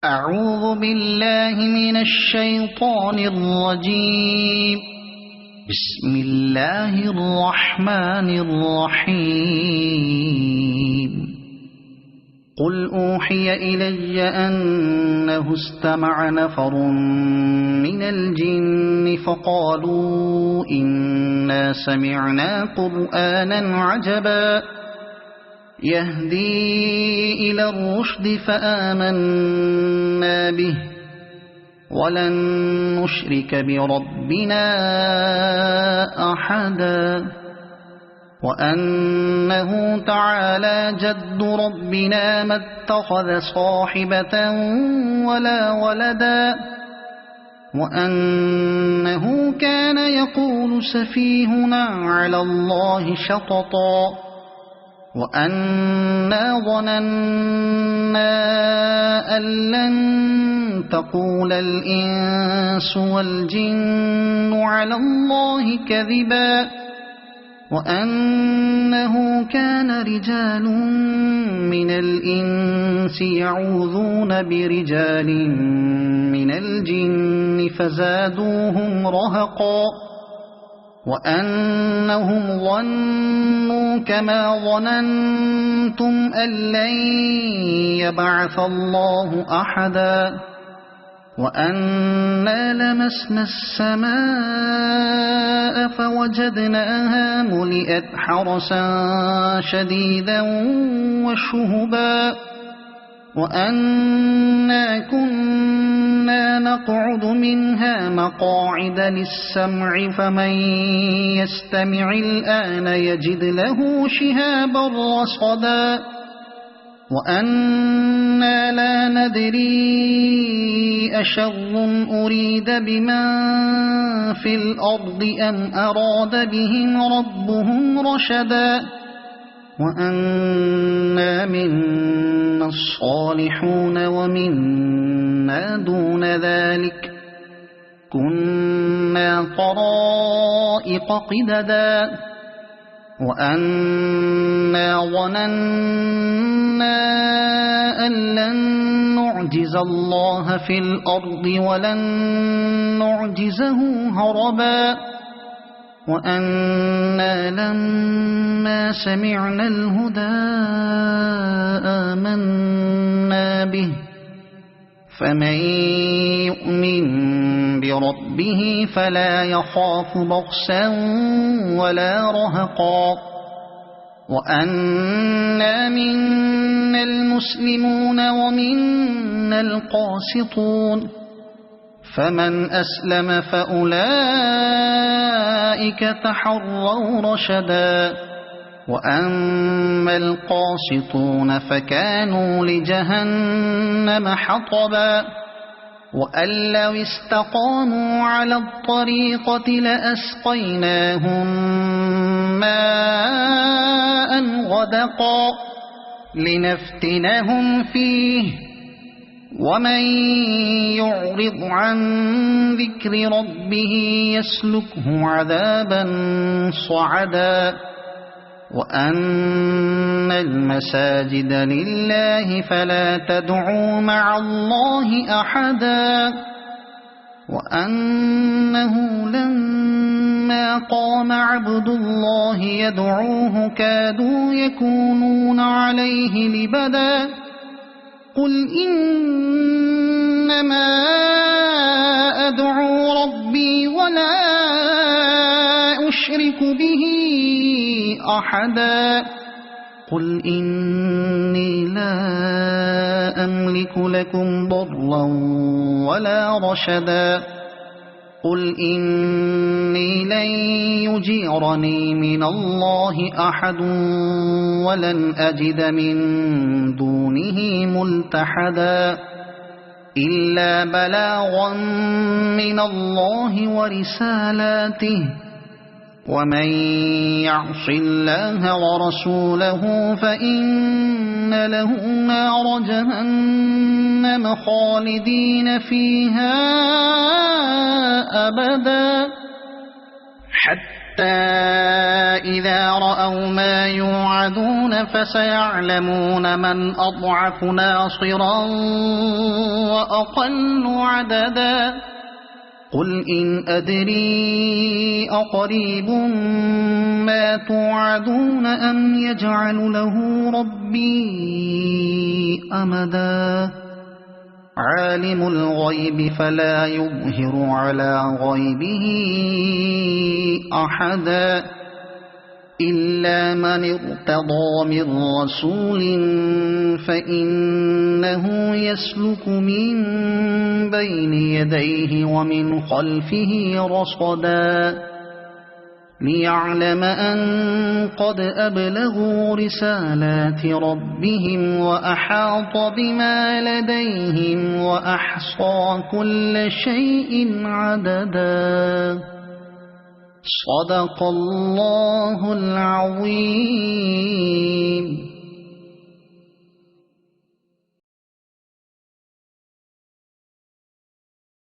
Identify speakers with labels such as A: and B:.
A: أعوذ بالله من الشيطان الرجيم. بسم الله الرحمن الرحيم. قل أوحي إلي أنه استمع نفر من الجن فقالوا إنا سمعنا قرآنا عجبا يهدي إلى الرشد فآمنا به ولن نشرك بربنا أحدا وأنه تعالى جد ربنا ما اتخذ صاحبة ولا ولدا وأنه كان يقول سفيهنا على الله شططا وأنا ظننا أن لن تقول الإنس والجن على الله كذبا وأنه كان رجال من الإنس يعوذون برجال من الجن فزادوهم رهقا وأنهم ظنوا كما ظننتم أن لن يبعث الله أحدا وأنا لمسنا السماء فوجدناها ملئت حرسا شديدا وشهبا وأنا كنا نقعد منها مقاعد للسمع فمن يستمع الآن يجد له شهابا رصدا وأنا لا ندري أشر أريد بمن في الأرض أم أراد بهم ربهم رشدا وأنا منا الصالحون ومنا دون ذلك كنا طرائق قددا وأنا ظننا أن لن نعجز الله في الأرض ولن نعجزه هربا وأنا لما سمعنا الهدى آمنا به فمن يؤمن بربه فلا يخاف بخسا ولا رهقا وأنا منا المسلمون ومنا القاسطون فمن أسلم فأولئك تحروا رشدا وأما القاسطون فكانوا لجهنم حطبا وأن لو استقاموا على الطريقة لأسقيناهم ماء غدقا لنفتنهم فيه ومن يعرض عن ذكر ربه يسلكه عذابا صعدا وأن المساجد لله فلا تدعوا مع الله أحدا وأنه لما قام عبد الله يدعوه كادوا يكونون عليه لبدا قل إنما أدعو ربي ولا أشرك به أحدا قل إني لا أملك لكم ضرا ولا رشدا قل إني لن يجيرني من الله أحد ولن أجد من دونه ملتحدا إلا بلاغا من الله ورسالاته ومن يعص الله ورسوله فإن له نار جهنم خالدين فيها أبدا حتى حتى إذا رأوا ما يوعدون فسيعلمون من أضعف ناصرا وأقل عددا قل إن أدري أقريب ما توعدون أم يجعل له ربي أمدا عالم الغيب فلا يظهر على غيبه أحدا إلا من ارتضى من رسول فإنه يسلك من بين يديه ومن خلفه رصدا ليعلم أن قد أبلغوا رسالات ربهم وأحاط بما لديهم وأحصى كل شيء عددا صدق الله العظيم.